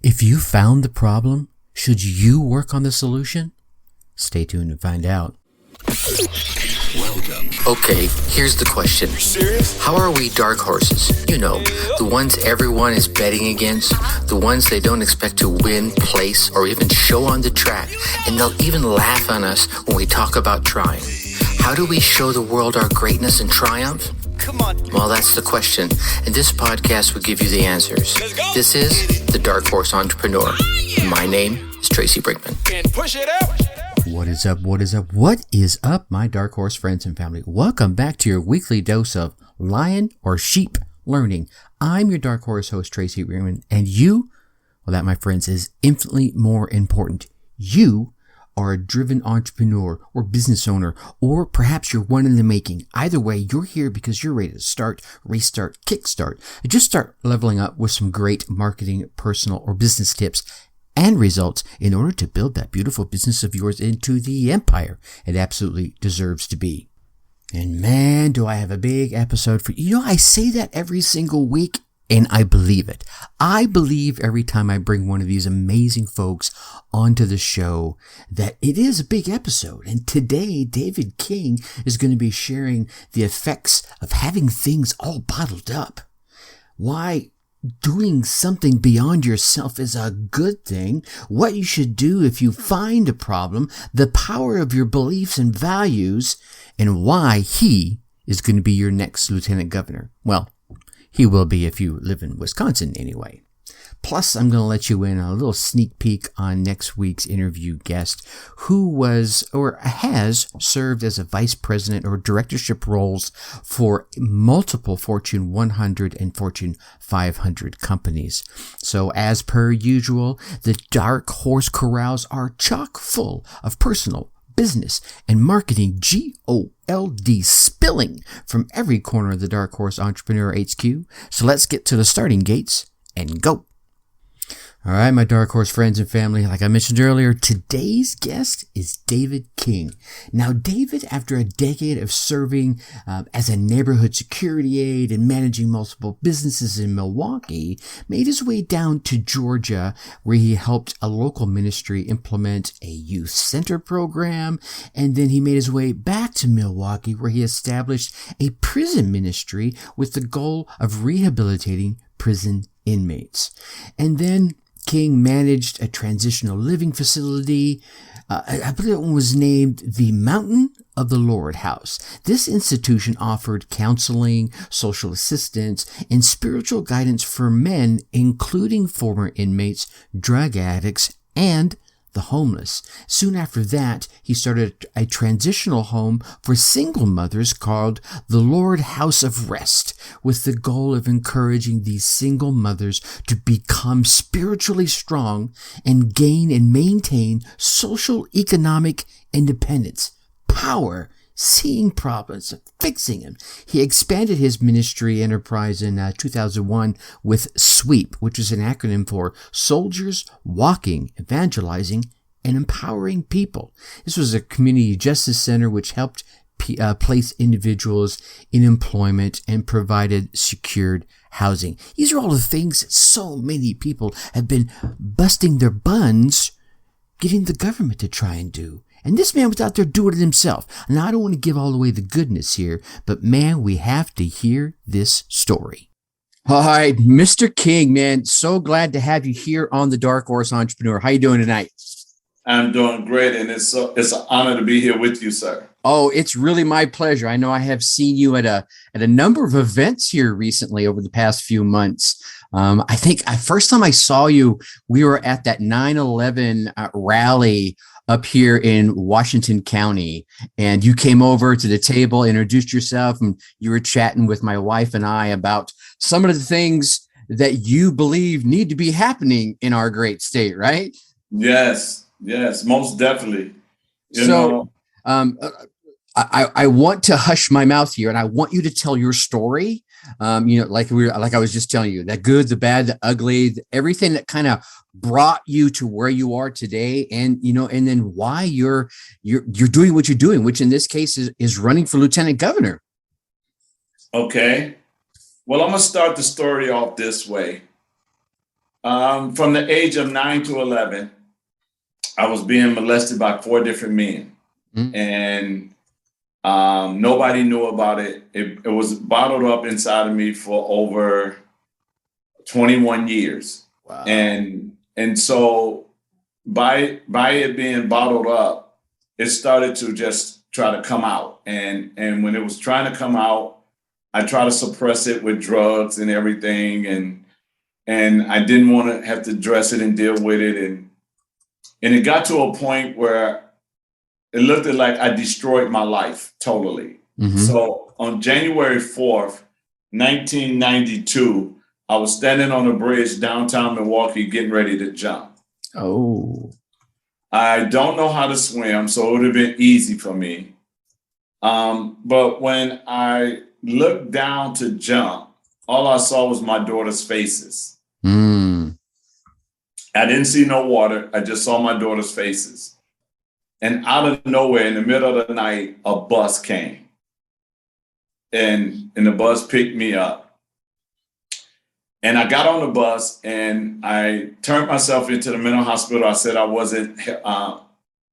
If you found the problem, should you work on the solution? Stay tuned and find out. Welcome. Okay, here's the question. Serious? How are we dark horses? You know, the ones everyone is betting against, the ones they don't expect to win, place, or even show on the track, and they'll even laugh on us when we talk about trying. How do we show the world our greatness and triumph? Come on. Well, that's the question, and this podcast will give you the answers. This is The Dark Horse Entrepreneur. My name is Tracy Brinkman. And push it out. What is up? What is up? What is up, my dark horse friends and family? Welcome back to your weekly dose of lion or sheep learning. I'm your dark horse host, Tracy Brinkman, and you, well, that, my friends, is infinitely more important. You are a driven entrepreneur or business owner, or perhaps you're one in the making. Either way, you're here because you're ready to start, restart, kickstart, and just start leveling up with some great marketing, personal, or business tips and results in order to build that beautiful business of yours into the empire it absolutely deserves to be. And man, do I have a big episode for you. You know, I say that every single week, and I believe it. I believe every time I bring one of these amazing folks onto the show that it is a big episode. And today, David King is going to be sharing the effects of having things all bottled up. Why doing something beyond yourself is a good thing, what you should do if you find a problem, the power of your beliefs and values, and why he is going to be your next lieutenant governor. Well, he will be if you live in Wisconsin anyway. Plus, I'm going to let you in a little sneak peek on next week's interview guest who was or has served as a vice president or directorship roles for multiple Fortune 100 and Fortune 500 companies. So as per usual, the Dark Horse Corrals are chock full of personal, business, and marketing GOLD spilling from every corner of the Dark Horse Entrepreneur HQ. So let's get to the starting gates and go. All right, my Dark Horse friends and family, like I mentioned earlier, today's guest is David King. Now, David, after a decade of serving as a neighborhood security aide and managing multiple businesses in Milwaukee, made his way down to Georgia, where he helped a local ministry implement a youth center program. And then he made his way back to Milwaukee, where he established a prison ministry with the goal of rehabilitating prison inmates. And then King managed a transitional living facility. I believe it was named the Mountain of the Lord House. This institution offered counseling, social assistance, and spiritual guidance for men, including former inmates, drug addicts, and the homeless. Soon after that, he started a transitional home for single mothers called the Lord House of Rest, with the goal of encouraging these single mothers to become spiritually strong and gain and maintain social economic independence, power, seeing problems, fixing them. He expanded his ministry enterprise in 2001 with SWEEP, which is an acronym for Soldiers Walking, Evangelizing, and Empowering People. This was a community justice center which helped place individuals in employment and provided secured housing. These are all the things that so many people have been busting their buns getting the government to try and do. And this man was out there doing it himself. Now, I don't want to give all away the goodness here, but man, we have to hear this story. All right, Mr. King, man, so glad to have you here on the Dark Horse Entrepreneur. How you doing tonight? I'm doing great, and it's an honor to be here with you, sir. Oh, it's really my pleasure. I know I have seen you at a number of events here recently over the past few months. I think first time I saw you, we were at that 9/11 rally up here in Washington County, and you came over to the table, introduced yourself, and you were chatting with my wife and I about some of the things that you believe need to be happening in our great state, right? Yes, most definitely. You know, I want to hush my mouth here, and I want you to tell your story. Like I was just telling you, that good, the bad, the ugly, everything that kind of brought you to where you are today, and and then why you're doing what you're doing, which in this case is running for lieutenant governor. Okay. Well, I'm gonna start the story off this way. From the age of 9 to 11, I was being molested by 4 different men, and nobody knew about it. It was bottled up inside of me for over 21 years. Wow. And so by it being bottled up, it started to just try to come out. And when it was trying to come out, I tried to suppress it with drugs and everything. And I didn't want to have to address it and deal with it. And it got to a point where it looked like I destroyed my life totally. Mm-hmm. So on January 4th, 1992, I was standing on a bridge downtown Milwaukee getting ready to jump. Oh. I don't know how to swim, so it would have been easy for me. But when I looked down to jump, all I saw was my daughter's faces. I didn't see no water. I just saw my daughter's faces. And out of nowhere, in the middle of the night, a bus came. And the bus picked me up. And I got on the bus and I turned myself into the mental hospital. I said I wasn't,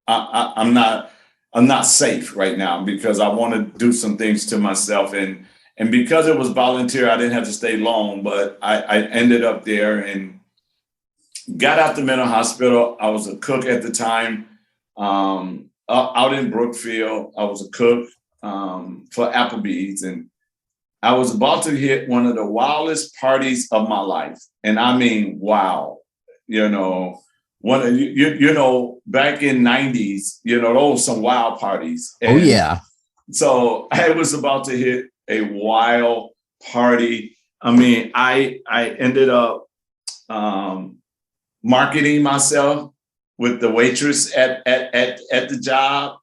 I'm not safe right now because I want to do some things to myself. And because it was volunteer, I didn't have to stay long, but I ended up there and got out the mental hospital. I was a cook at the time out in Brookfield. I was a cook for Applebee's, and I was about to hit one of the wildest parties of my life. And I mean, wow, you know, back in 90s, those some wild parties. And oh, yeah. So I was about to hit a wild party. I mean, I ended up marketing myself with the waitress at the job,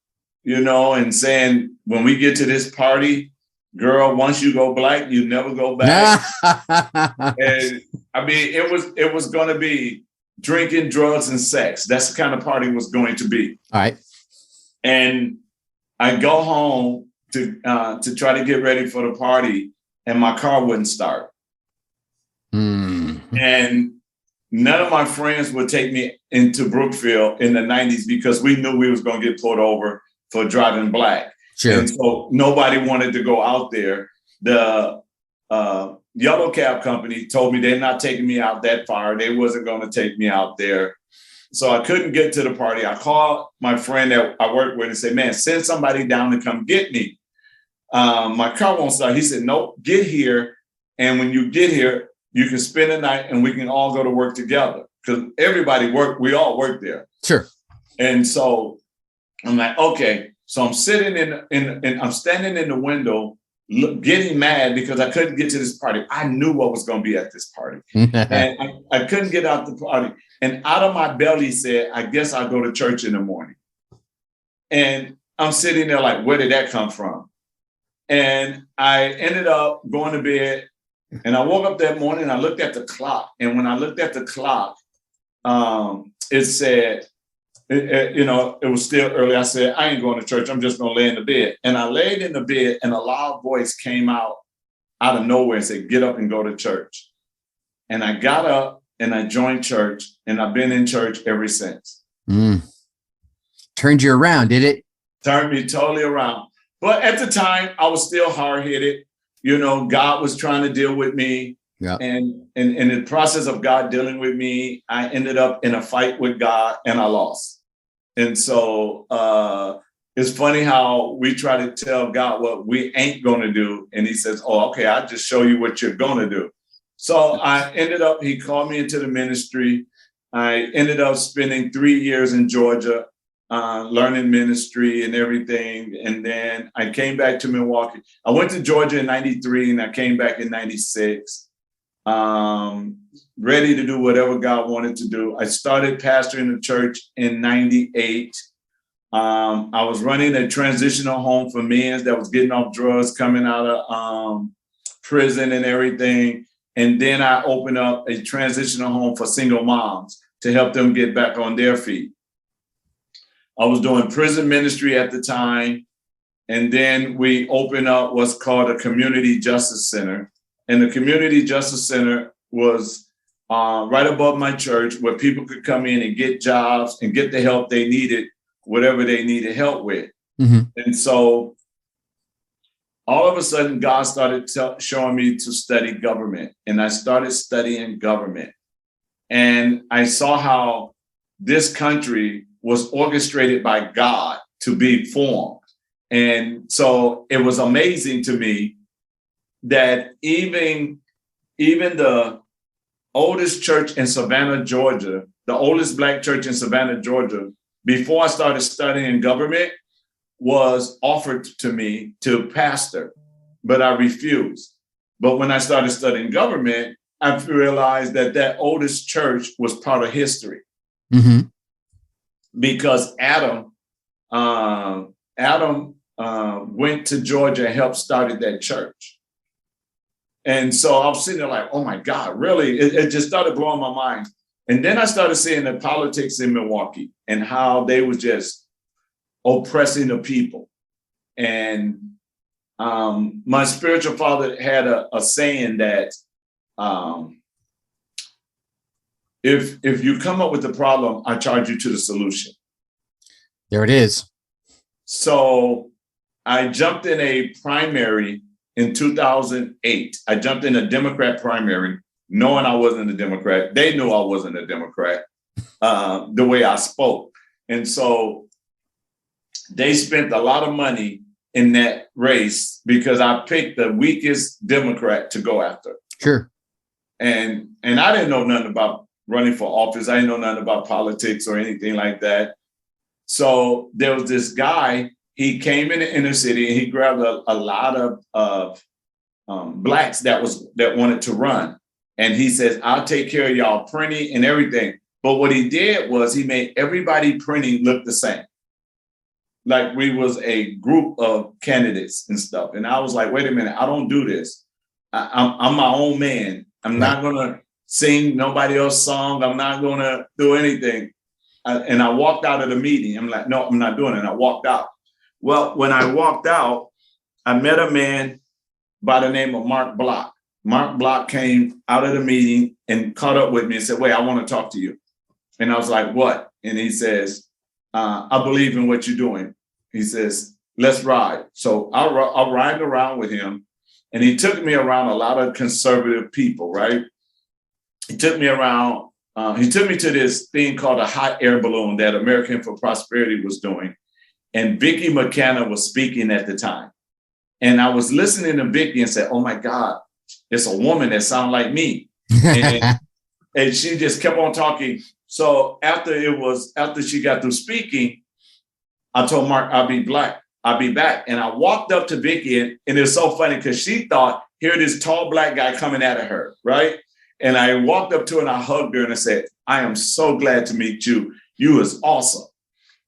and saying, when we get to this party, girl, once you go black, you never go back. And I mean, it was going to be drinking, drugs, and sex. That's the kind of party it was going to be. All right. And I go home to try to get ready for the party, and my car wouldn't start. And none of my friends would take me into Brookfield in the 90s because we knew we was going to get pulled over for driving black. Sure. And so nobody wanted to go out there. The Yellow Cab company told me they're not taking me out that far. They wasn't going to take me out there. So I couldn't get to the party. I called my friend that I worked with and said, man, send somebody down to come get me. My car won't start. He said, nope, get here. And when you get here, you can spend the night and we can all go to work together. Because everybody we all work there. Sure. And so I'm like, okay. So I'm sitting I'm standing in the window, getting mad because I couldn't get to this party. I knew what was going to be at this party. And I couldn't get out the party. And out of my belly said, I guess I'll go to church in the morning. And I'm sitting there like, where did that come from? And I ended up going to bed. And I woke up that morning and I looked at the clock. And when I looked at the clock, it said, it was still early. I said, I ain't going to church. I'm just going to lay in the bed. And I laid in the bed and a loud voice came out of nowhere and said, get up and go to church. And I got up and I joined church, and I've been in church ever since. Turned you around, did it? Turned me totally around. But at the time, I was still hard-headed. God was trying to deal with me. Yeah. And in the process of God dealing with me, I ended up in a fight with God and I lost. And so it's funny how we try to tell God what we ain't going to do. And he says, oh, okay, I'll just show you what you're going to do. So he called me into the ministry. I ended up spending 3 years in Georgia, learning ministry and everything. And then I came back to Milwaukee. I went to Georgia in 93 and I came back in 96. Ready to do whatever God wanted to do. I started pastoring the church in 98. I was running a transitional home for men that was getting off drugs, coming out of prison and everything. And then I opened up a transitional home for single moms to help them get back on their feet. I was doing prison ministry at the time. And then we opened up what's called a community justice center. And the community justice center was right above my church where people could come in and get jobs and get the help they needed, whatever they needed help with. Mm-hmm. And so all of a sudden, God started showing me to study government. And I started studying government. And I saw how this country was orchestrated by God to be formed. And so it was amazing to me that even the oldest church in Savannah, Georgia, the oldest Black church in Savannah, Georgia, before I started studying government, was offered to me to pastor, but I refused. But when I started studying government, I realized that oldest church was part of history. Mm-hmm. Because Adam went to Georgia and helped started that church. And so I was sitting there like, oh my God, really? It just started blowing my mind. And then I started seeing the politics in Milwaukee and how they was just oppressing the people. And my spiritual father had a saying that if you come up with the problem, I charge you to the solution. There it is. So I jumped in a primary in 2008. I jumped in a Democrat primary, knowing I wasn't a Democrat. They knew I wasn't a Democrat, the way I spoke. And so they spent a lot of money in that race because I picked the weakest Democrat to go after. Sure. And I didn't know nothing about running for office. I didn't know nothing about politics or anything like that. So there was this guy, he came in the inner city and he grabbed a lot of Blacks that wanted to run. And he says, I'll take care of y'all printing and everything. But what he did was he made everybody printing look the same. Like we was a group of candidates and stuff. And I was like, wait a minute, I don't do this. I'm my own man. I'm not going to sing nobody else's song. I'm not going to do anything. And I walked out of the meeting. I'm like, no, I'm not doing it. And I walked out. Well, when I walked out, I met a man by the name of Mark Block. Mark Block came out of the meeting and caught up with me and said, wait, I want to talk to you. And I was like, what? And he says, I believe in what you're doing. He says, let's ride. So I'll ride around with him. And he took me around a lot of conservative people, right? He took me around. He took me to this thing called a hot air balloon that American for Prosperity was doing. And Vicki McKenna was speaking at the time. And I was listening to Vicki and said, oh my God, it's a woman that sounds like me. And she just kept on talking. So after she got through speaking, I told Mark, I'll be back. And I walked up to Vicki and it was so funny because she thought, here this tall Black guy coming at her, right? And I walked up to her and I hugged her and I said, I am so glad to meet you. You is awesome.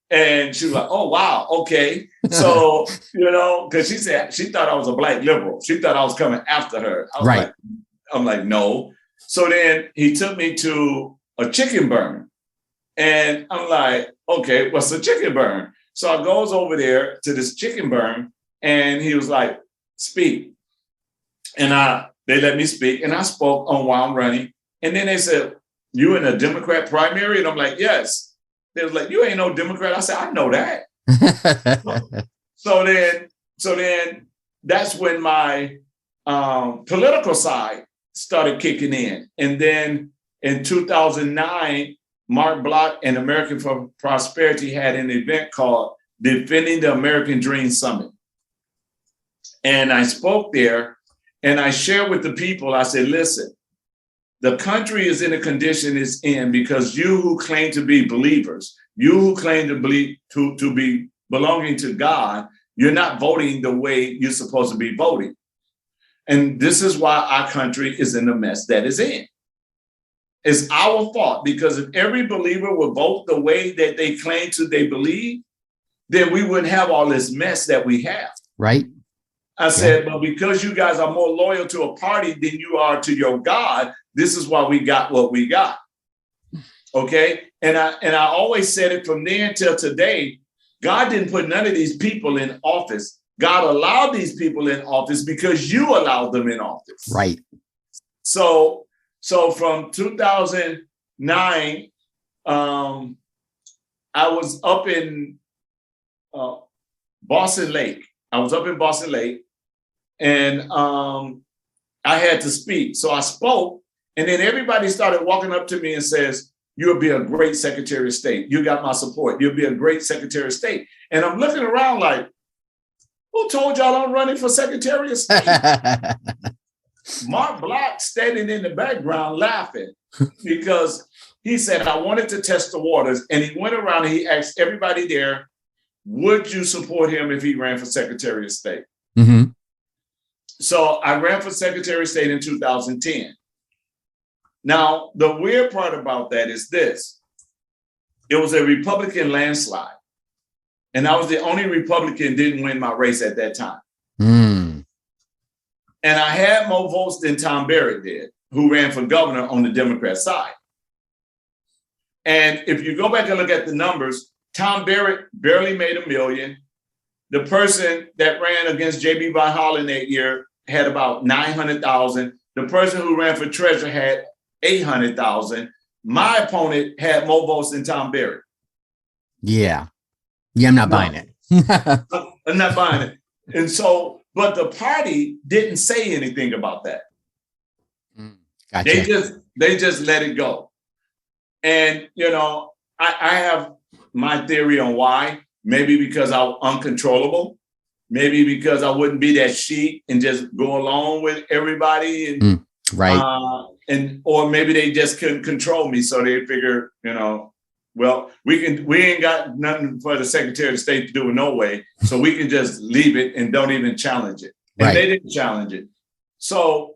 And she was like, oh, wow. Okay. So, because she said, she thought I was a Black liberal. She thought I was coming after her. I'm like, no. So then he took me to a chicken burn. And I'm like, okay, what's a chicken burn? So I goes over there to this chicken burn and he was like, speak. And they let me speak and I spoke on why I'm running. And then they said, you in a Democrat primary? And I'm like, yes. They was like, you ain't no Democrat. I said, I know that. So then that's when my political side started kicking in. And then in 2009, Mark Block and American for Prosperity had an event called Defending the American Dream Summit. And I spoke there and I shared with the people, I said, listen, the country is in a condition it's in because you who claim to be believers, you who claim to believe to be belonging to God, you're not voting the way you're supposed to be voting. And this is why our country is in the mess that it's in. It's our fault because if every believer would vote the way that they claim they believe, then we wouldn't have all this mess that we have. Right. I said, but because you guys are more loyal to a party than you are to your God, this is why we got what we got. Okay. And I always said it from there until today, God didn't put none of these people in office. God allowed these people in office because you allowed them in office. Right. So So from 2009, I was up in Boston Lake. I was up in Boston Lake, and I had to speak. So I spoke, and then everybody started walking up to me and says, "You'll be a great Secretary of State. You got my support. You'll be a great Secretary of State." And I'm looking around like, who told y'all I'm running for Secretary of State? Mark Black standing in the background laughing because he said, "I wanted to test the waters." And he went around and he asked everybody there, would you support him if he ran for Secretary of State? Mm-hmm. So I ran for Secretary of State in 2010. Now, the weird part about that is this. It was a Republican landslide. And I was the only Republican didn't win my race at that time. Mm. And I had more votes than Tom Barrett did, who ran for governor on the Democrat side. And if you go back and look at the numbers, Tom Barrett barely made $1 million. The person that ran against J.B. Van Hollen that year had about 900,000. The person who ran for treasurer had 800,000. My opponent had more votes than Tom Barrett. Yeah. Yeah, I'm not buying it. I'm not buying it. And so, but the party didn't say anything about that. Gotcha. They just let it go. And, you know, I have my theory on why. Maybe because I'm uncontrollable. Maybe because I wouldn't be that sheep and just go along with everybody. And, right. Or maybe they just couldn't control me. So they figure, you know, well, we ain't got nothing for the Secretary of State to do in no way. So we can just leave it and don't even challenge it. And they didn't challenge it. So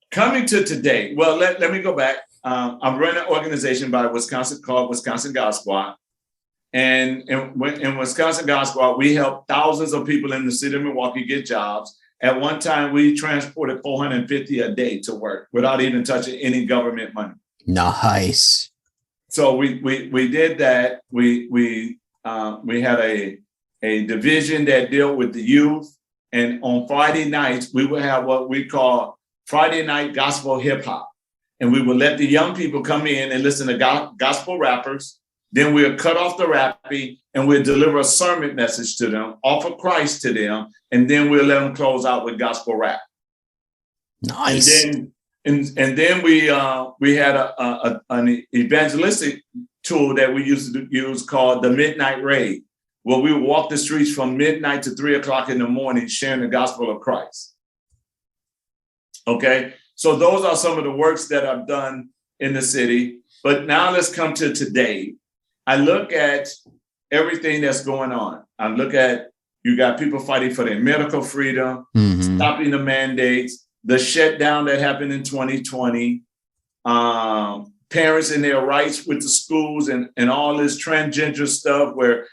coming to today, well, let me go back. I'm running an organization by Wisconsin called Wisconsin God Squad. And in Wisconsin God Squad, we help thousands of people in the city of Milwaukee get jobs. At one time, we transported 450 a day to work without even touching any government money. Nice. So we did that. We had a division that dealt with the youth. And on Friday nights, we would have what we call Friday night gospel hip hop. And we would let the young people come in and listen to gospel rappers. Then we'll cut off the rapping and we'll deliver a sermon message to them, offer Christ to them, and then we'll let them close out with gospel rap. Nice. And then we had an evangelistic tool that we used to use called the Midnight Raid, where we would walk the streets from midnight to 3 o'clock in the morning sharing the gospel of Christ. Okay, so those are some of the works that I've done in the city. But now let's come to today. I look at everything that's going on. I look at, you got people fighting for their medical freedom, stopping the mandates, the shutdown that happened in 2020, parents and their rights with the schools and all this transgender stuff where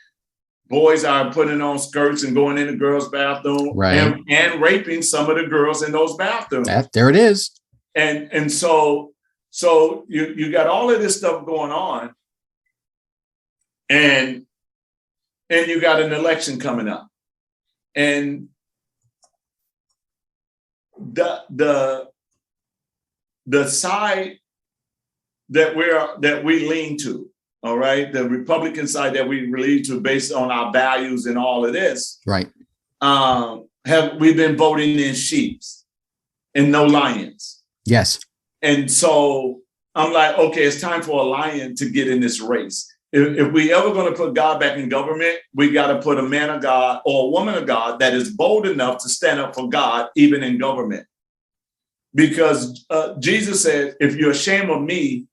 boys are putting on skirts and going in the girls' bathroom and raping some of the girls in those bathrooms. There it is. And so you got all of this stuff going on. And you got an election coming up. And the side that we lean to, all right, the Republican side that we lean to based on our values and all of this, right? We've been voting in sheeps and no lions. Yes. And so I'm like, okay, it's time for a lion to get in this race. If we ever going to put God back in government, we got to put a man of God or a woman of God that is bold enough to stand up for God, even in government. Because Jesus said, if you're ashamed of me,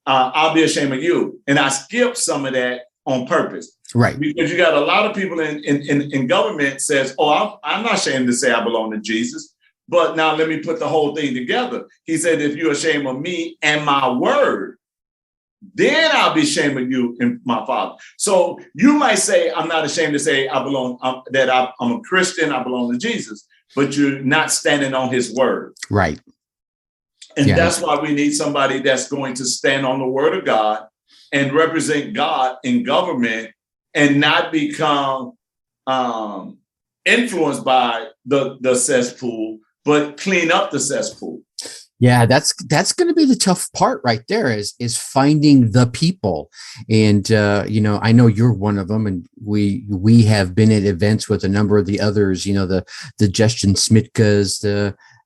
I'll be ashamed of you. And I skipped some of that on purpose. Right. Because you got a lot of people in government says, oh, I'm not ashamed to say I belong to Jesus. But now let me put the whole thing together. He said, if you're ashamed of me and my word, then I'll be ashamed of you and my Father. So you might say, I'm not ashamed to say I belong, that I'm a Christian, I belong to Jesus, but you're not standing on his word. Right. And that's why we need somebody that's going to stand on the word of God and represent God in government and not become influenced by the cesspool, but clean up the cesspool. Yeah, that's going to be the tough part right there is finding the people. And I know you're one of them, and we have been at events with a number of the others, the Justin Smitkas,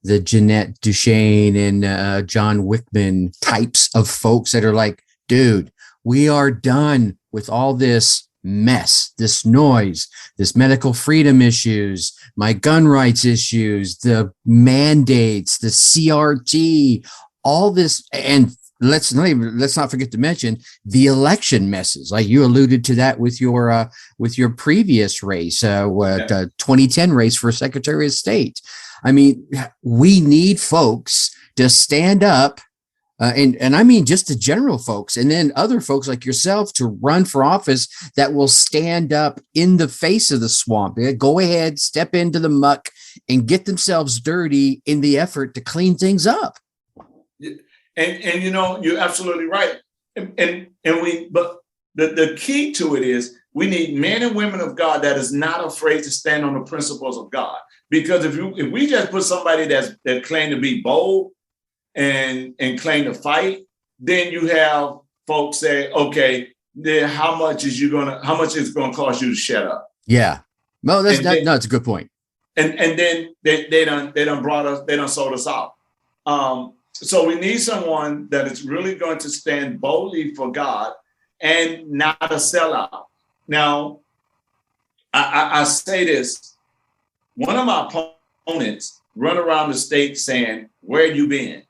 the Jeanette Duchesne and John Wickman types of folks that are like, dude, we are done with all this mess, this noise, this medical freedom issues, my gun rights issues, the mandates, the CRT, all this. And let's not forget to mention the election messes. Like you alluded to that with your previous race, 2010 race for Secretary of State. I mean, we need folks to stand up. And I mean just the general folks, and then other folks like yourself to run for office that will stand up in the face of the swamp. Go ahead, step into the muck and get themselves dirty in the effort to clean things up. And you're absolutely right. But the key to it is we need men and women of God that is not afraid to stand on the principles of God. Because if we just put somebody that claim to be bold and claim to fight, then you have folks say, okay, then how much is it gonna cost you to shut up? Yeah. No, it's a good point. And then they done sold us out. So we need someone that is really going to stand boldly for God and not a sellout. Now, I say this, one of my opponents run around the state saying, where you been?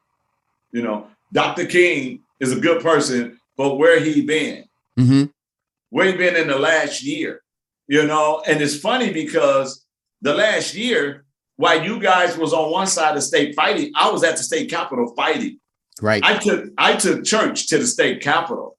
Dr. King is a good person, but where he been? Mm-hmm. Where he been in the last year? And it's funny because the last year, while you guys was on one side of the state fighting, I was at the state capitol fighting. Right. I took church to the state capitol.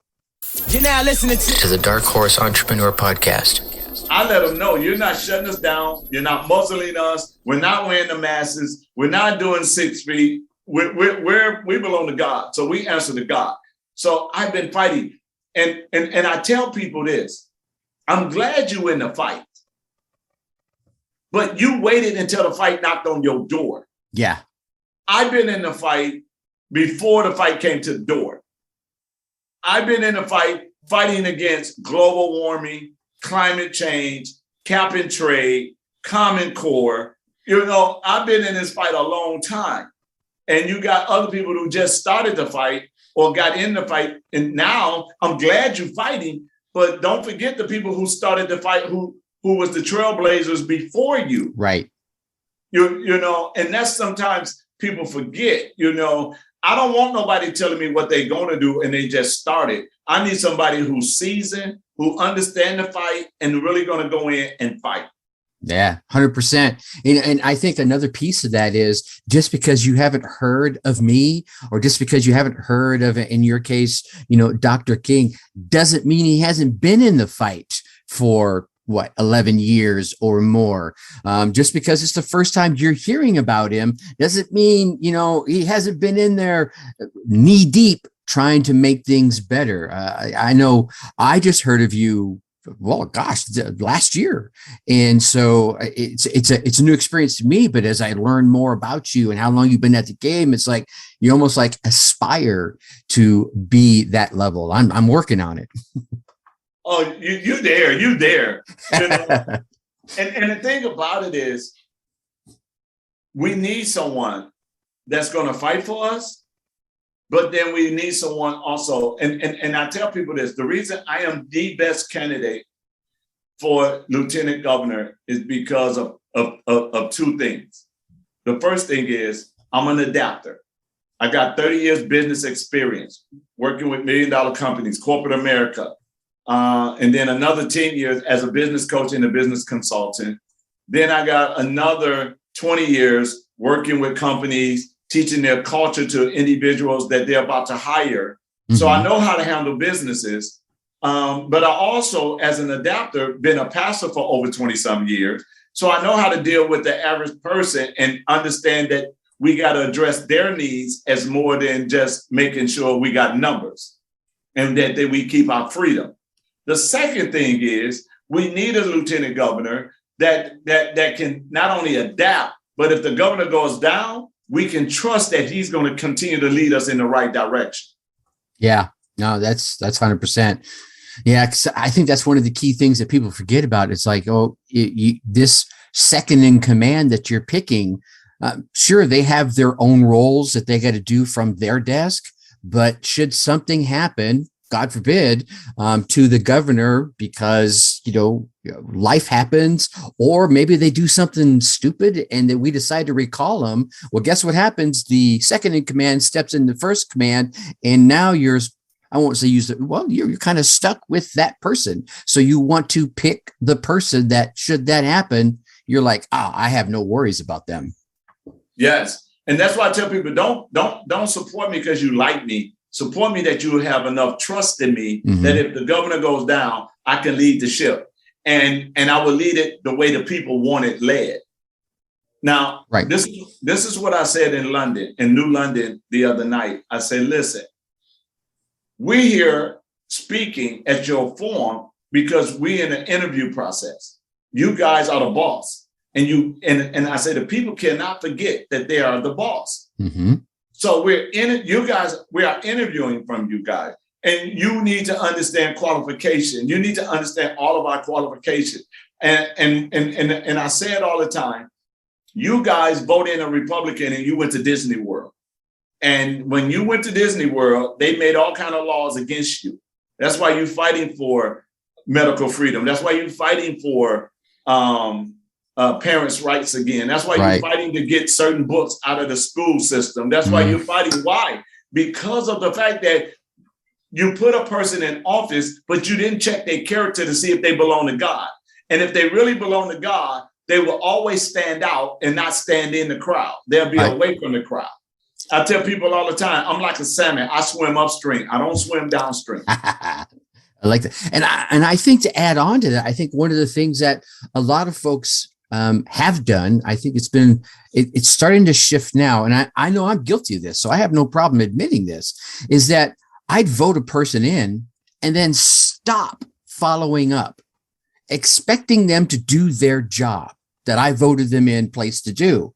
You're now listening to the Dark Horse Entrepreneur Podcast. I let them know you're not shutting us down. You're not muzzling us. We're not wearing the masses. We're not doing 6 feet. We belong to God. So we answer to God. So I've been fighting. And I tell people this, I'm glad you in the fight, but you waited until the fight knocked on your door. Yeah. I've been in the fight before the fight came to the door. I've been in the fight fighting against global warming, climate change, cap and trade, Common Core. I've been in this fight a long time. And you got other people who just started the fight or got in the fight. And now I'm glad you're fighting, but don't forget the people who started the fight, who was the trailblazers before you. Right. And that's sometimes people forget, I don't want nobody telling me what they're going to do and they just started. I need somebody who's seasoned, who understand the fight and really going to go in and fight. Yeah, 100%. And I think another piece of that is just because you haven't heard of me or just because you haven't heard of, in your case, Dr. King, doesn't mean he hasn't been in the fight for 11 years or more. Just because it's the first time you're hearing about him doesn't mean, he hasn't been in there knee deep trying to make things better. I know I just heard of you, last year. And so it's a new experience to me, but as I learn more about you and how long you've been at the game, it's like, you almost like aspire to be that level. I'm working on it. Oh, you there. And the thing about it is we need someone that's going to fight for us, but then we need someone also. And I tell people this, the reason I am the best candidate for lieutenant governor is because of 2 things. The first thing is I'm an adapter. I got 30 years business experience working with $1 million companies, corporate America. And then another 10 years as a business coach and a business consultant. Then I got another 20 years working with companies, teaching their culture to individuals that they're about to hire. Mm-hmm. So I know how to handle businesses. But I also, as an adapter, been a pastor for over 20 some years. So I know how to deal with the average person and understand that we got to address their needs as more than just making sure we got numbers and that we keep our freedom. The second thing is we need a lieutenant governor that can not only adapt, But if the governor goes down, we can trust that he's going to continue to lead us in the right direction. Yeah, no, that's 100%. Yeah, 'cause I think that's one of the key things that people forget about. It's like, oh, this second in command that you're picking, sure, they have their own roles that they got to do from their desk. But should something happen, God forbid, to the governor because, life happens, or maybe they do something stupid and then we decide to recall them. Well, guess what happens? The second in command steps in the first command, and now I won't say you're kind of stuck with that person. So you want to pick the person that, should that happen, you're like, I have no worries about them. Yes. And that's why I tell people, don't support me because you like me. Support me that you have enough trust in me that if the governor goes down, I can lead the ship. And I will lead it the way the people want it led. Now, right. This is what I said in New London the other night. I said, listen, we're here speaking at your forum because we're in an interview process. You guys are the boss. And I say the people cannot forget that they are the boss. Mm-hmm. So we are interviewing from you guys, and you need to understand qualification. You need to understand all of our qualifications. And I say it all the time. You guys voted in a Republican and you went to Disney World. And when you went to Disney World, they made all kinds of laws against you. That's why you're fighting for medical freedom. That's why you're fighting for parents' rights again. That's why you're fighting to get certain books out of the school system. That's why you're fighting. Why? Because of the fact that you put a person in office, but you didn't check their character to see if they belong to God. And if they really belong to God, they will always stand out and not stand in the crowd. They'll be away from the crowd. I tell people all the time, I'm like a salmon. I swim upstream. I don't swim downstream. I like that. And I think to add on to that, I think one of the things that a lot of folks have done, I think it's starting to shift now. And I know I'm guilty of this, so I have no problem admitting this, is that I'd vote a person in and then stop following up, expecting them to do their job that I voted them in place to do.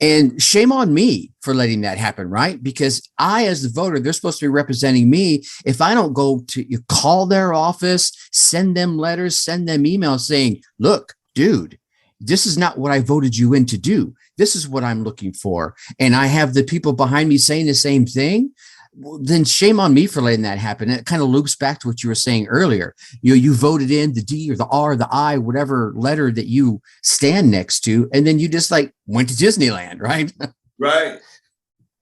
And shame on me for letting that happen, right? Because I, as the voter, they're supposed to be representing me. If I don't go to call their office, send them letters, send them emails saying, look, dude, this is not what I voted you in to do. This is what I'm looking for. And I have the people behind me saying the same thing. Well, then shame on me for letting that happen. It kind of loops back to what you were saying earlier. You voted in the D or the R, or the I, whatever letter that you stand next to, and then you just went to Disneyland, right? Right.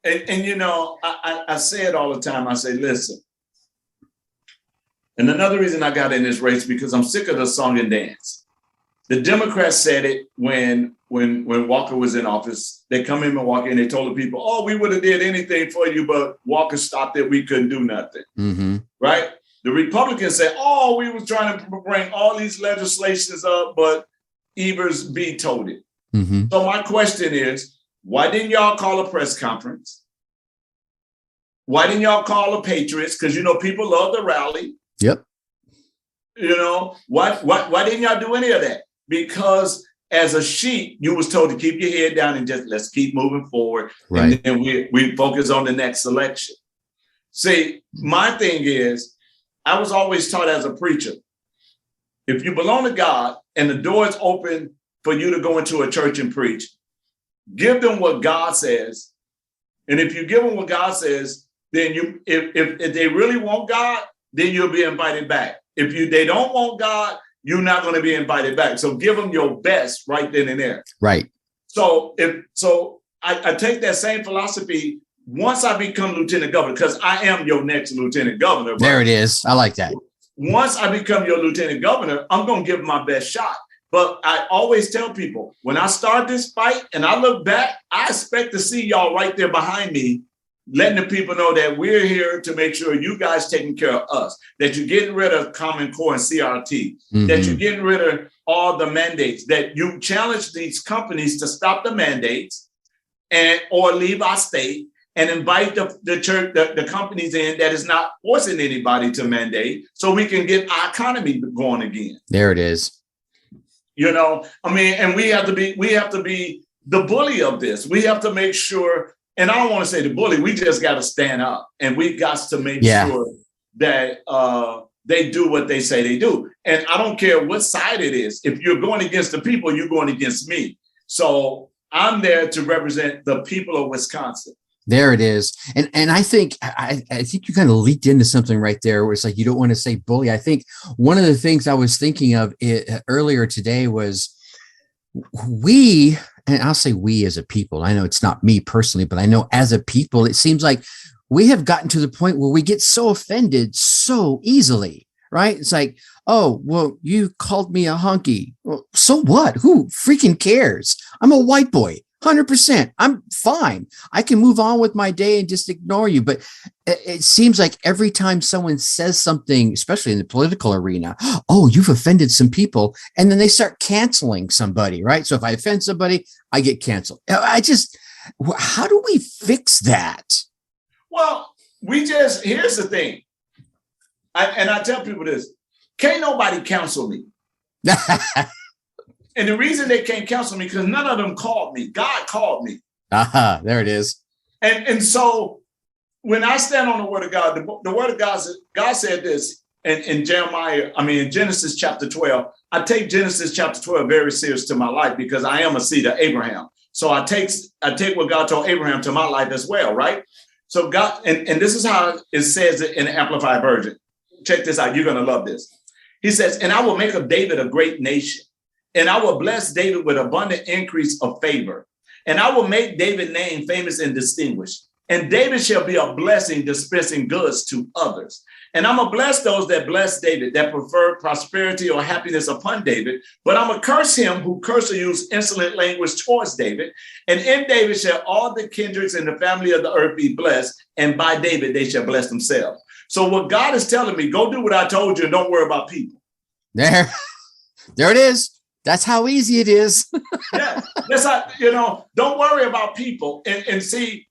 And I say it all the time. I say, listen. And another reason I got in this race because I'm sick of the song and dance. The Democrats said it when Walker was in office. They come in Milwaukee and they told the people, oh, we would have did anything for you, but Walker stopped it. We couldn't do nothing. Mm-hmm. Right? The Republicans said, oh, we were trying to bring all these legislations up, but Evers vetoed it. Mm-hmm. So my question is, why didn't y'all call a press conference? Why didn't y'all call the Patriots? Because, people love the rally. Yep. Why didn't y'all do any of that? Because as a sheep, you was told to keep your head down and just let's keep moving forward. Right. And then we focus on the next election. See, my thing is, I was always taught as a preacher, if you belong to God and the door is open for you to go into a church and preach, give them what God says. And if you give them what God says, then if they really want God, then you'll be invited back. If they don't want God, you're not going to be invited back. So give them your best right then and there. Right. So I take that same philosophy once I become lieutenant governor, because I am your next lieutenant governor. There it is. I like that. Once I become your lieutenant governor, I'm going to give my best shot. But I always tell people, when I start this fight and I look back, I expect to see y'all right there behind me, letting the people know that we're here to make sure you guys taking care of us, that you're getting rid of Common Core and CRT, that you're getting rid of all the mandates, that you challenge these companies to stop the mandates or leave our state and invite the church, the companies in that is not forcing anybody to mandate so we can get our economy going again. There it is. And we have to be the bully of this. We have to make sure, and I don't want to say the bully, we just got to stand up, and we got to make sure that they do what they say they do. And I don't care what side it is. If you're going against the people, you're going against me. So I'm there to represent the people of Wisconsin. There it is. And I think you kind of leaked into something right there where it's like, you don't want to say bully. I think one of the things I was thinking of earlier today was and I'll say we as a people, I know it's not me personally, but I know as a people, it seems like we have gotten to the point where we get so offended so easily, right? It's like, oh, well, you called me a honky. Well, so what? Who freaking cares? I'm a white boy. 100%. I'm fine. I can move on with my day and just ignore you. But it seems like every time someone says something, especially in the political arena, oh, you've offended some people. And then they start canceling somebody, right? So if I offend somebody, I get canceled. How do we fix that? Well, here's the thing. I tell people this, can't nobody counsel me. And the reason they can't counsel me, because none of them called me. God called me. There it is. And so when I stand on the word of God, the word of God said this in Genesis chapter 12. I take Genesis chapter 12 very serious to my life because I am a seed of Abraham. So I take what God told Abraham to my life as well, right? So God, and this is how it says it in the Amplified Version. Check this out. You're going to love this. He says, and I will make of David a great nation. And I will bless David with abundant increase of favor. And I will make David's name famous and distinguished. And David shall be a blessing, dispensing goods to others. And I'm going to bless those that bless David, that prefer prosperity or happiness upon David. But I'm going to curse him who curse or use insolent language towards David. And in David shall all the kindreds and the family of the earth be blessed. And by David they shall bless themselves. So what God is telling me, go do what I told you and don't worry about people. There it is. That's how easy it is. Yeah, that's how, don't worry about people. And see,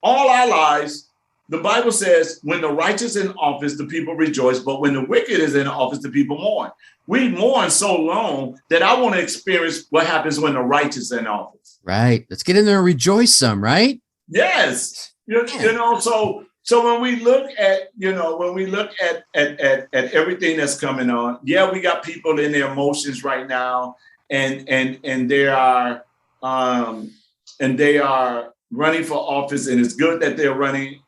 all our lives, the Bible says, when the righteous in office, the people rejoice. But when the wicked is in office, the people mourn. We mourn so long that I want to experience what happens when the righteous is in office. Right. Let's get in there and rejoice some, right? Yes. So when we look at, at everything that's coming on, yeah, we got people in their emotions right now, and they are running for office, and it's good that they're running,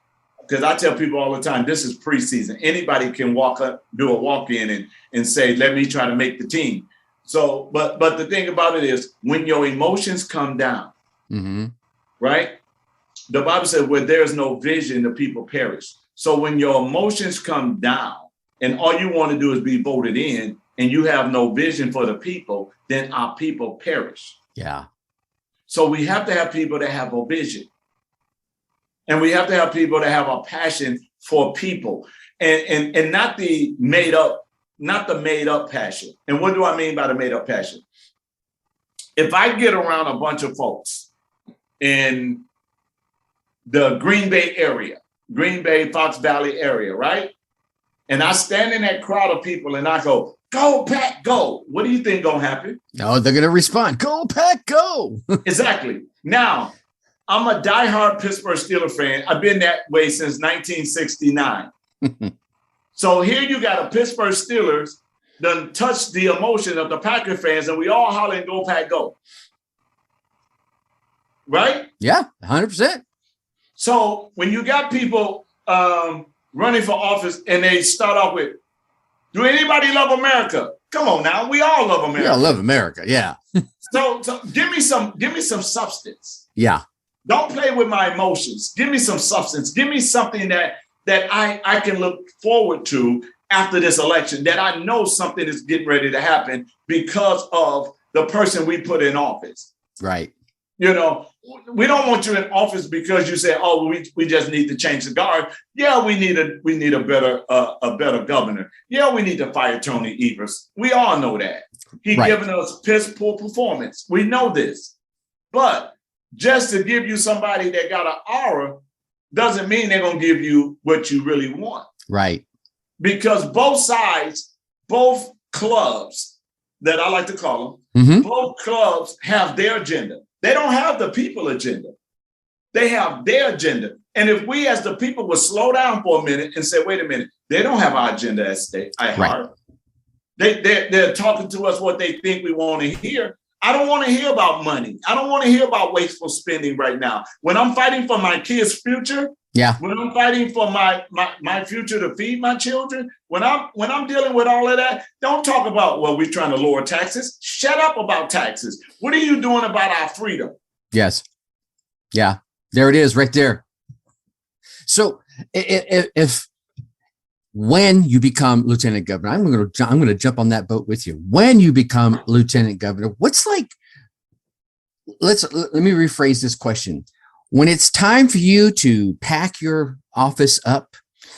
because I tell people all the time, this is preseason. Anybody can walk up, do a walk-in and say, let me try to make the team. So, but the thing about it is, when your emotions come down, right? The Bible says where there's no vision, the people perish. So when your emotions come down and all you want to do is be voted in and you have no vision for the people, then our people perish. Yeah. So we have to have people that have a vision. And we have to have people that have a passion for people and not the made up passion. And what do I mean by the made up passion? If I get around a bunch of folks in the Green Bay area, Green Bay, Fox Valley area, right? And I stand in that crowd of people and I go, go, Pack, go. What do you think gonna happen? No, they're gonna respond, go, Pack, go. Exactly. Now, I'm a diehard Pittsburgh Steelers fan. I've been that way since 1969. So here you got a Pittsburgh Steelers done touched the emotion of the Packer fans and we all hollering, go, Pack, go. Right? Yeah, 100%. So when you got people running for office and they start off with, do anybody love America? Come on now, we all love America. We all love America, yeah. So give me some substance. Yeah. Don't play with my emotions. Give me some substance. Give me something that I can look forward to after this election, that I know something is getting ready to happen because of the person we put in office. Right. We don't want you in office because you say, "Oh, we just need to change the guard." Yeah, we need a better governor. Yeah, we need to fire Tony Evers. We all know that he's given us piss poor performance. We know this, but just to give you somebody that got an aura doesn't mean they're gonna give you what you really want. Right. Because both sides, both clubs that I like to call them, both clubs have their agenda. They don't have the people agenda. They have their agenda. And if we as the people would slow down for a minute and say, wait a minute, they don't have our agenda at heart. They're talking to us what they think we want to hear. I don't want to hear about money. I don't want to hear about wasteful spending right now. When I'm fighting for my kids' future, when I'm fighting for my future to feed my children, when I'm dealing with all of that, don't talk about, well, we're trying to lower taxes. Shut up about taxes. What are you doing about our freedom? Yes. Yeah. There it is right there. So if when you become lieutenant governor, I'm going to jump on that boat with you. When you become lieutenant governor, what's like, let me rephrase this question. When it's time for you to pack your office up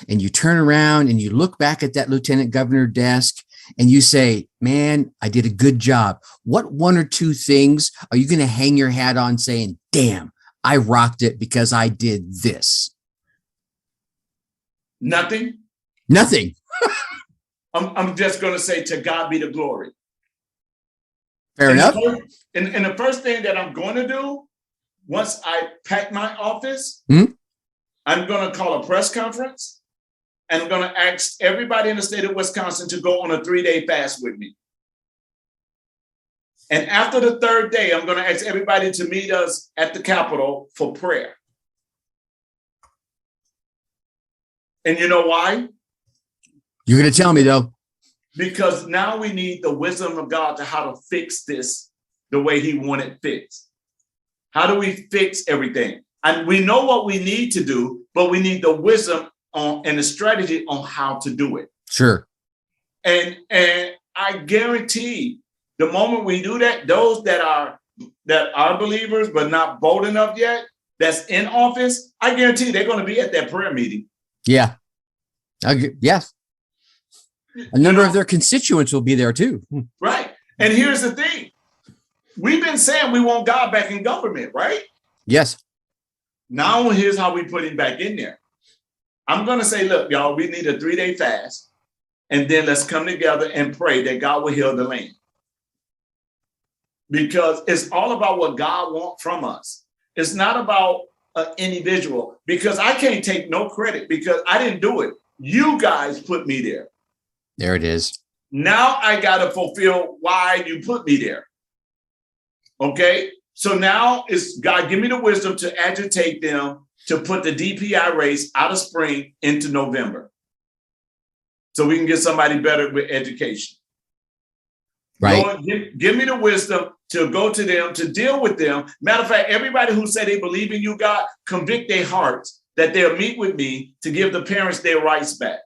and you turn around and you look back at that lieutenant governor desk and you say, man, I did a good job. What one or two things are you going to hang your hat on saying, damn, I rocked it because I did this? Nothing. I'm just going to say, to God be the glory. Fair enough. And the first thing that I'm going to do, once I pack my office, I'm going to call a press conference, and I'm going to ask everybody in the state of Wisconsin to go on a 3-day fast with me. And after the third day, I'm going to ask everybody to meet us at the Capitol for prayer. And you know why? You're going to tell me, though. Because now we need the wisdom of God to how to fix this the way he wanted fixed. How do we fix everything? And we know what we need to do, but we need the wisdom and the strategy on how to do it. Sure. And I guarantee the moment we do that, those that are believers but not bold enough yet, that's in office, I guarantee they're going to be at that prayer meeting. Yeah. Yes. A number of their constituents will be there too. Right. And here's the thing. We've been saying we want God back in government, right? Yes. Now here's how we put him back in there. I'm going to say, look, y'all, we need a 3-day fast. And then let's come together and pray that God will heal the land. Because it's all about what God wants from us. It's not about an individual, because I can't take no credit because I didn't do it. You guys put me there. There it is. Now I got to fulfill why you put me there. Okay. So now it's God, give me the wisdom to agitate them to put the DPI race out of spring into November, so we can get somebody better with education. Right. Lord, give me the wisdom to go to them, to deal with them. Matter of fact, everybody who said they believe in you, God, convict their hearts that they'll meet with me to give the parents their rights back.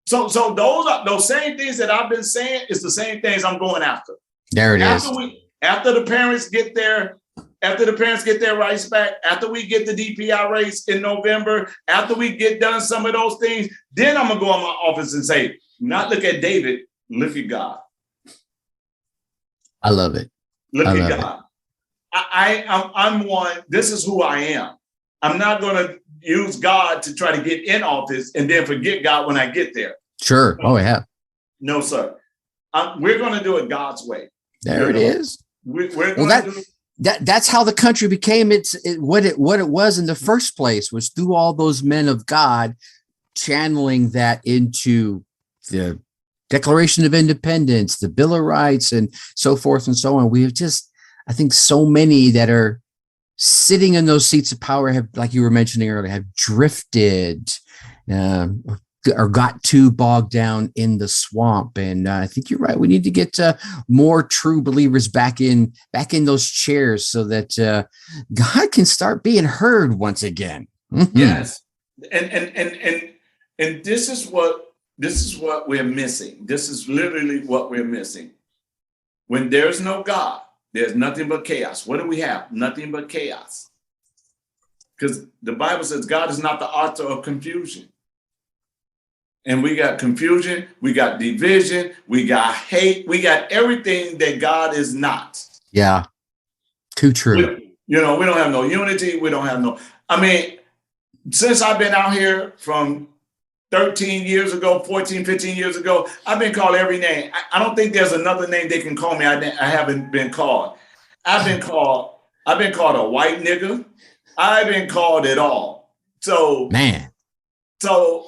So those same things that I've been saying is the same things I'm going after. There it is. After the parents get their rights back, after we get the DPI race in November, after we get done some of those things, then I'm gonna go in my office and say, not look at David, look at God. I love it. Look at God. I'm one. This is who I am. I'm not gonna use God to try to get in office and then forget God when I get there. Sure. Oh, yeah. No, sir. We're gonna do it God's way. There it is. Well, that's how the country became what it was in the first place, was through all those men of God channeling that into the Declaration of Independence, the Bill of Rights, and so forth and so on. We have just, I think, so many that are sitting in those seats of power have, like you were mentioning earlier, have drifted or got too bogged down in the swamp. And I think you're right. We need to get more true believers back in those chairs so that God can start being heard once again. Mm-hmm. Yes. And this is what we're missing. This is literally what we're missing. When there's no God, there's nothing but chaos. What do we have? Nothing but chaos. Because the Bible says God is not the author of confusion. And we got confusion, we got division, we got hate, we got everything that God is not. Yeah, too true. We don't have no unity. We don't have no, since I've been out here from 13 years ago, 14, 15 years ago, I've been called every name. I don't think there's another name they can call me I haven't been called. I've been called a white nigga. I've been called it all. So, man. So,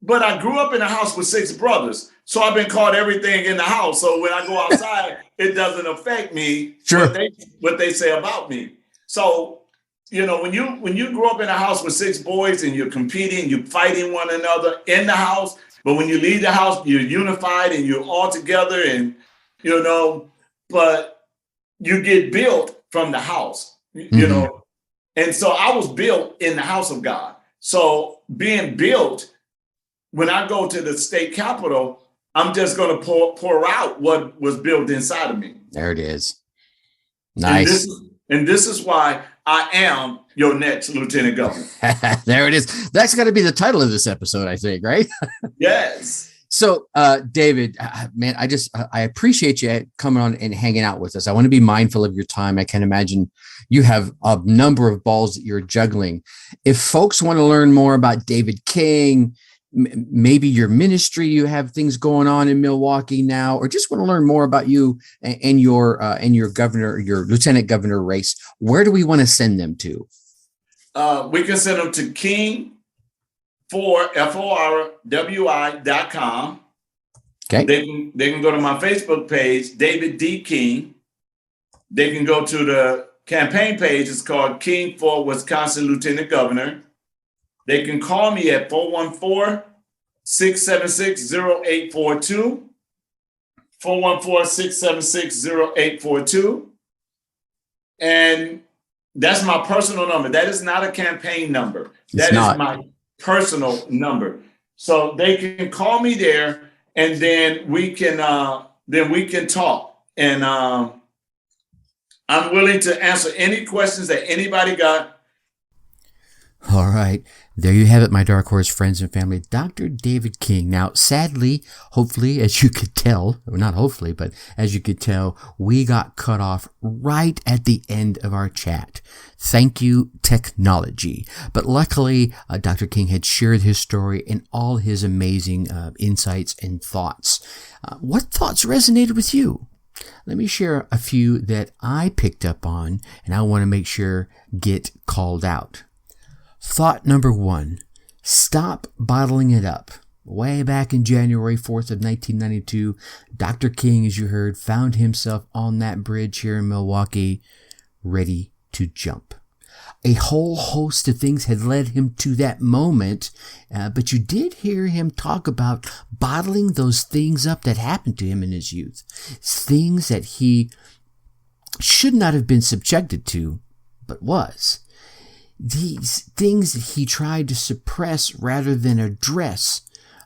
but I grew up in a house with 6 brothers. So I've been called everything in the house. So when I go outside, it doesn't affect me. Sure. What they say about me. So, you know, when you grow up in a house with 6 boys and you're competing, you're fighting one another in the house, but when you leave the house, you're unified and you're all together, and you know, but you get built from the house, you know. And so I was built in the house of God. So being built, when I go to the state capitol, I'm just going to pour out what was built inside of me. There it is. Nice. And this is why I am your next lieutenant governor. There it is. That's got to be the title of this episode, I think, right? Yes. So, David, man, I appreciate you coming on and hanging out with us. I want to be mindful of your time. I can imagine you have a number of balls that you're juggling. If folks want to learn more about David King, maybe your ministry, you have things going on in Milwaukee now, or just want to learn more about you and your lieutenant governor race, where do we want to send them to? We can send them to king4forwi.com. Okay. They can go to my Facebook page, David D. King. They can go to the campaign page. It's called King for Wisconsin Lieutenant Governor. They can call me at 414-676-0842. 414-676-0842. And that's my personal number. That is not a campaign number. That is my personal number. So they can call me there, and then we can talk. And I'm willing to answer any questions that anybody got. All right. There you have it, my Dark Horse friends and family, Dr. David King. Now, sadly, hopefully, as you could tell, or not hopefully, but as you could tell, we got cut off right at the end of our chat. Thank you, technology. But luckily, Dr. King had shared his story and all his amazing insights and thoughts. What thoughts resonated with you? Let me share a few that I picked up on, and I want to make sure get called out. Thought number 1, stop bottling it up. Way back in January 4th of 1992, Dr. King, as you heard, found himself on that bridge here in Milwaukee, ready to jump. A whole host of things had led him to that moment, but you did hear him talk about bottling those things up that happened to him in his youth. Things that he should not have been subjected to, but was. These things that he tried to suppress rather than address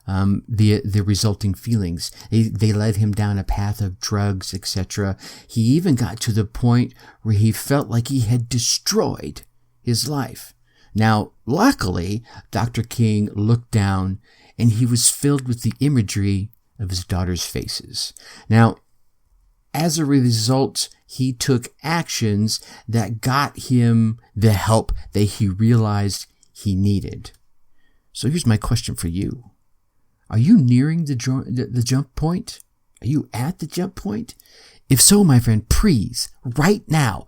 the resulting feelings. They led him down a path of drugs, etc. He even got to the point where he felt like he had destroyed his life. Now, luckily, Dr. King looked down and he was filled with the imagery of his daughter's faces. Now, as a result, he took actions that got him the help that he realized he needed. So here's my question for you. Are you nearing the jump point? Are you at the jump point? If so, my friend, please, right now,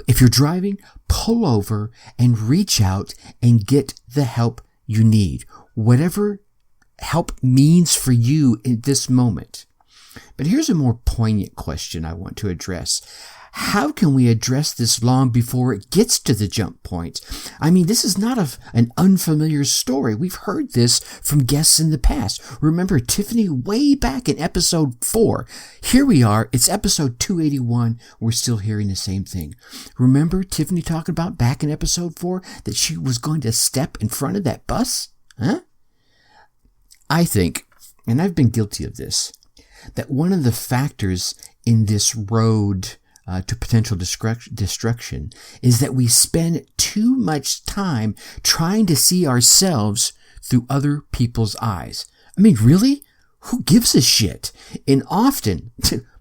if you're driving, pull over and reach out and get the help you need. Whatever help means for you in this moment. But here's a more poignant question I want to address. How can we address this long before it gets to the jump point? I mean, this is not an unfamiliar story. We've heard this from guests in the past. Remember Tiffany way back in episode 4. Here we are. It's episode 281. We're still hearing the same thing. Remember Tiffany talking about back in episode 4 that she was going to step in front of that bus? Huh? I think, and I've been guilty of this, that one of the factors in this road to potential destruction is that we spend too much time trying to see ourselves through other people's eyes. I mean, really? Who gives a shit? And often,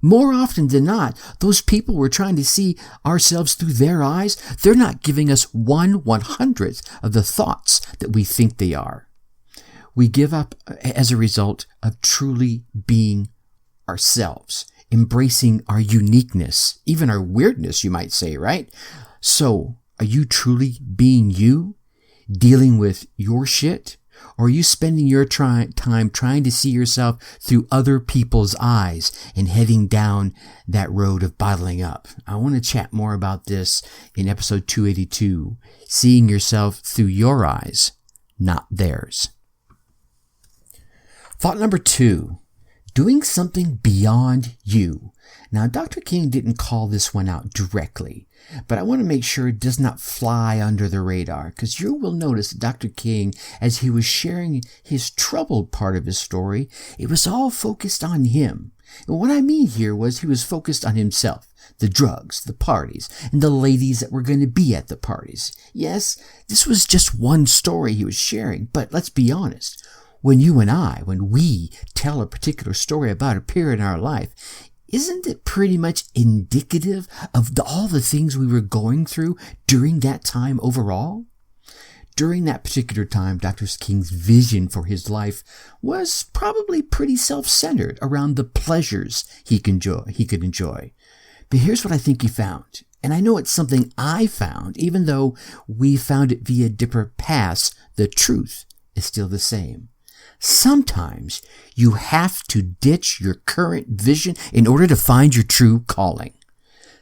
more often than not, those people we're trying to see ourselves through their eyes, they're not giving us 1/100th of the thoughts that we think they are. We give up as a result of truly being ourselves. embracing our uniqueness, even our weirdness, you might say, right? So, are you truly being you, dealing with your shit? Or are you spending your time trying to see yourself through other people's eyes and heading down that road of bottling up? I want to chat more about this in episode 282, seeing yourself through your eyes, not theirs. Thought number 2, doing something beyond you. Now, Dr. King didn't call this one out directly, but I want to make sure it does not fly under the radar, because you will notice that Dr. King, as he was sharing his troubled part of his story, it was all focused on him. And what I mean here was he was focused on himself, the drugs, the parties, and the ladies that were going to be at the parties. Yes, this was just one story he was sharing, but let's be honest. When we tell a particular story about a period in our life, isn't it pretty much indicative of all the things we were going through during that time overall? During that particular time, Dr. King's vision for his life was probably pretty self-centered around the pleasures he could enjoy. But here's what I think he found. And I know it's something I found, even though we found it via different paths, the truth is still the same. Sometimes you have to ditch your current vision in order to find your true calling.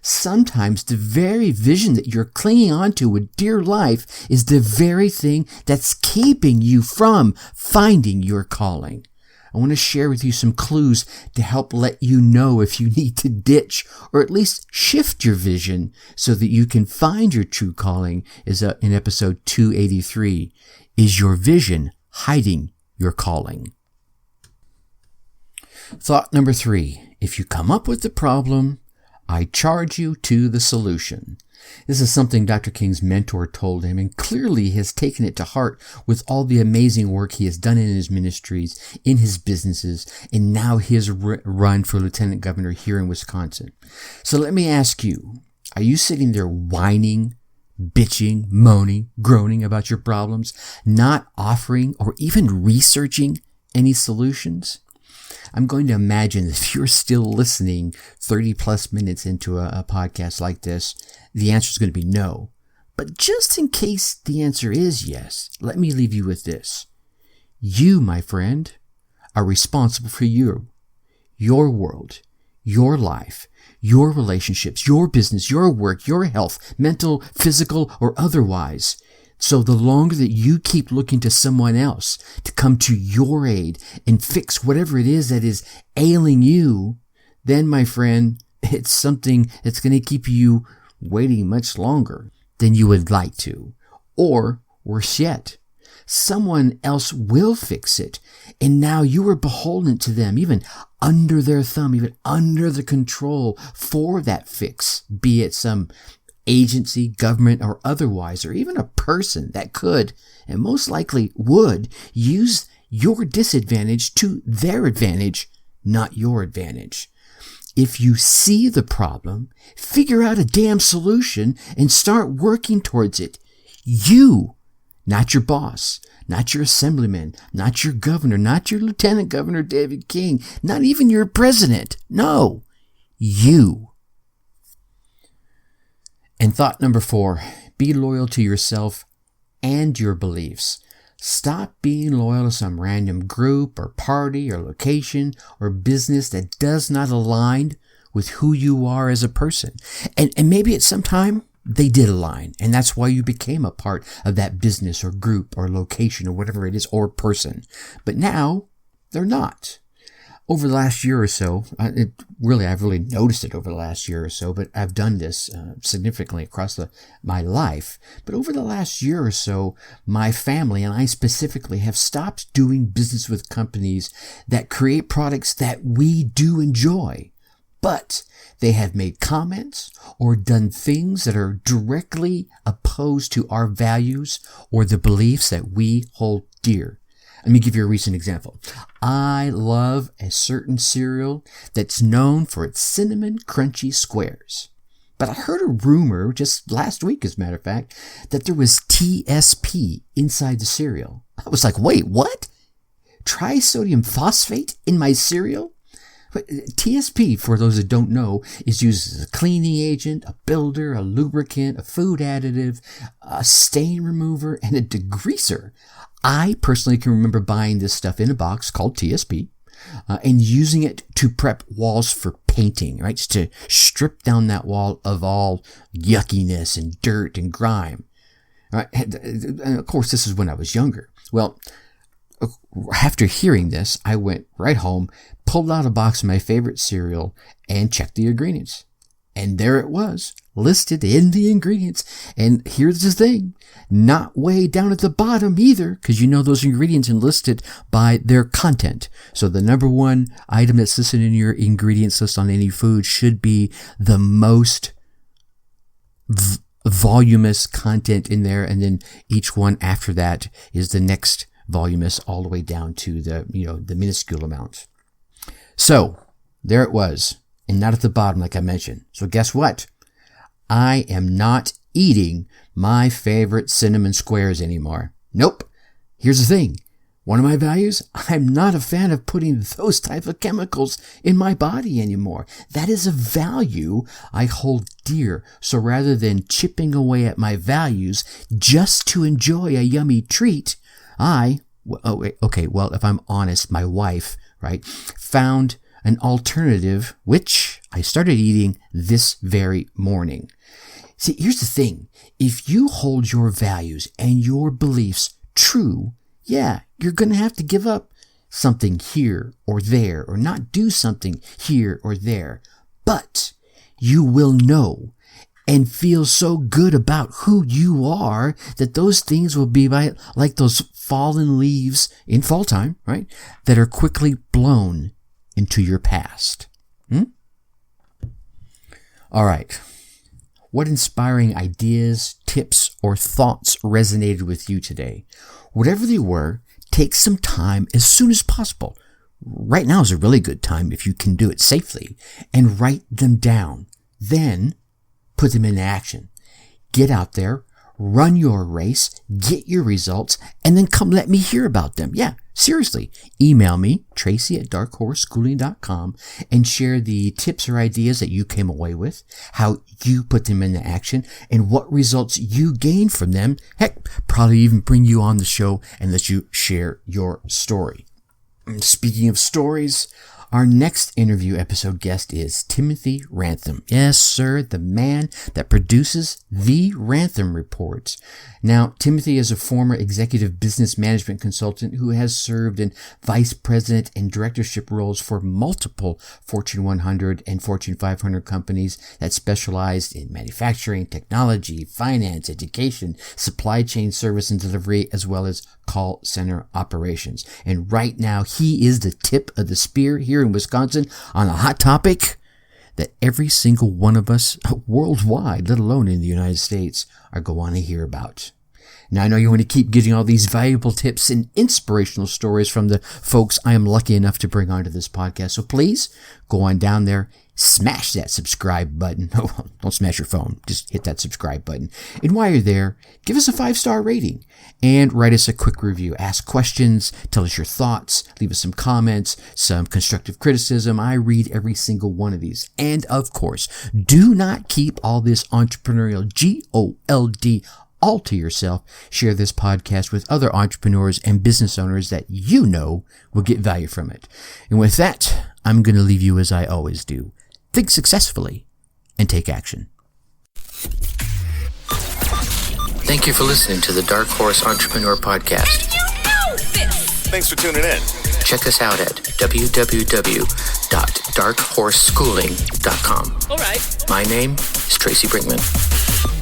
Sometimes the very vision that you're clinging onto with dear life is the very thing that's keeping you from finding your calling. I want to share with you some clues to help let you know if you need to ditch or at least shift your vision so that you can find your true calling. Is in episode 283. Is your vision hiding your calling? Thought number 3. If you come up with the problem, I charge you to the solution. This is something Dr. King's mentor told him, and clearly has taken it to heart with all the amazing work he has done in his ministries, in his businesses, and now his run for lieutenant governor here in Wisconsin. So let me ask you, are you sitting there whining, bitching, moaning, groaning about your problems, not offering or even researching any solutions? I'm going to imagine if you're still listening 30 plus minutes into a podcast like this, the answer is going to be no. But just in case the answer is yes, let me leave you with this. You, my friend, are responsible for you, your world, your life, your relationships, your business, your work, your health, mental, physical, or otherwise. So the longer that you keep looking to someone else to come to your aid and fix whatever it is that is ailing you, then, my friend, it's something that's going to keep you waiting much longer than you would like to. Or, worse yet, someone else will fix it, and now you are beholden to them, even under their thumb, even under the control for that fix, be it some agency, government, or otherwise, or even a person that could, and most likely would, use your disadvantage to their advantage, not your advantage. If you see the problem, figure out a damn solution and start working towards it. You, not your boss, not your assemblyman, not your governor, not your lieutenant governor David King, not even your president. No, you. And thought number 4, be loyal to yourself and your beliefs. Stop being loyal to some random group or party or location or business that does not align with who you are as a person. And maybe at some time they did align, and that's why you became a part of that business or group or location or whatever it is or person. But now they're not. Over the last year or so, I've really noticed it over the last year or so, but I've done this significantly across my life. But over the last year or so, my family and I specifically have stopped doing business with companies that create products that we do enjoy. But they have made comments or done things that are directly opposed to our values or the beliefs that we hold dear. Let me give you a recent example. I love a certain cereal that's known for its cinnamon crunchy squares. But I heard a rumor just last week, as a matter of fact, that there was TSP inside the cereal. I was like, wait, what? Trisodium phosphate in my cereal? But TSP, for those that don't know, is used as a cleaning agent, a builder, a lubricant, a food additive, a stain remover, and a degreaser. I personally can remember buying this stuff in a box called TSP and using it to prep walls for painting, right? To strip down that wall of all yuckiness and dirt and grime. Right? And of course, this is when I was younger. Well, after hearing this, I went right home, pulled out a box of my favorite cereal, and checked the ingredients. And there it was, listed in the ingredients. And here's the thing, not way down at the bottom either, because you know those ingredients are listed by their content. So the number one item that's listed in your ingredients list on any food should be the most voluminous content in there. And then each one after that is the next voluminous, all the way down to the minuscule amount. So there it was, and not at the bottom, like I mentioned. So guess what? I am not eating my favorite cinnamon squares anymore. Nope. Here's the thing. One of my values, I'm not a fan of putting those type of chemicals in my body anymore. That is a value I hold dear. So rather than chipping away at my values just to enjoy a yummy treat, well, if I'm honest, my wife, right, found an alternative, which I started eating this very morning. See, here's the thing. If you hold your values and your beliefs true, yeah, you're going to have to give up something here or there, or not do something here or there. But you will know and feel so good about who you are that those things will be like those fallen leaves in fall time, right? That are quickly blown into your past. All right. What inspiring ideas, tips, or thoughts resonated with you today? Whatever they were, take some time as soon as possible. Right now is a really good time if you can do it safely, and write them down. Then put them into action. Get out there, run your race, get your results, and then come let me hear about them. Yeah, seriously. Email me, Tracy@darkhorseschooling.com, and share the tips or ideas that you came away with, how you put them into action, and what results you gained from them. Heck, probably even bring you on the show and let you share your story. Speaking of stories, our next interview episode guest is Timothy Rantham. Yes, sir, the man that produces the Rantham Reports. Now, Timothy is a former executive business management consultant who has served in vice president and directorship roles for multiple Fortune 100 and Fortune 500 companies that specialized in manufacturing, technology, finance, education, supply chain service and delivery, as well as call center operations. And right now, he is the tip of the spear here in Wisconsin on a hot topic that every single one of us worldwide, let alone in the United States, are going to hear about. Now, I know you want to keep getting all these valuable tips and inspirational stories from the folks I am lucky enough to bring onto this podcast. So please go on down there, smash that subscribe button. Oh, don't smash your phone. Just hit that subscribe button. And while you're there, give us a 5-star rating and write us a quick review. Ask questions, tell us your thoughts, leave us some comments, some constructive criticism. I read every single one of these. And of course, do not keep all this entrepreneurial GOLD all to yourself. Share this podcast with other entrepreneurs and business owners that you know will get value from it. And with that, I'm going to leave you as I always do. Think successfully and take action. Thank you for listening to the Dark Horse Entrepreneur Podcast. And you know this! Thanks for tuning in. Check us out at www.darkhorseschooling.com. All right. My name is Tracy Brinkman.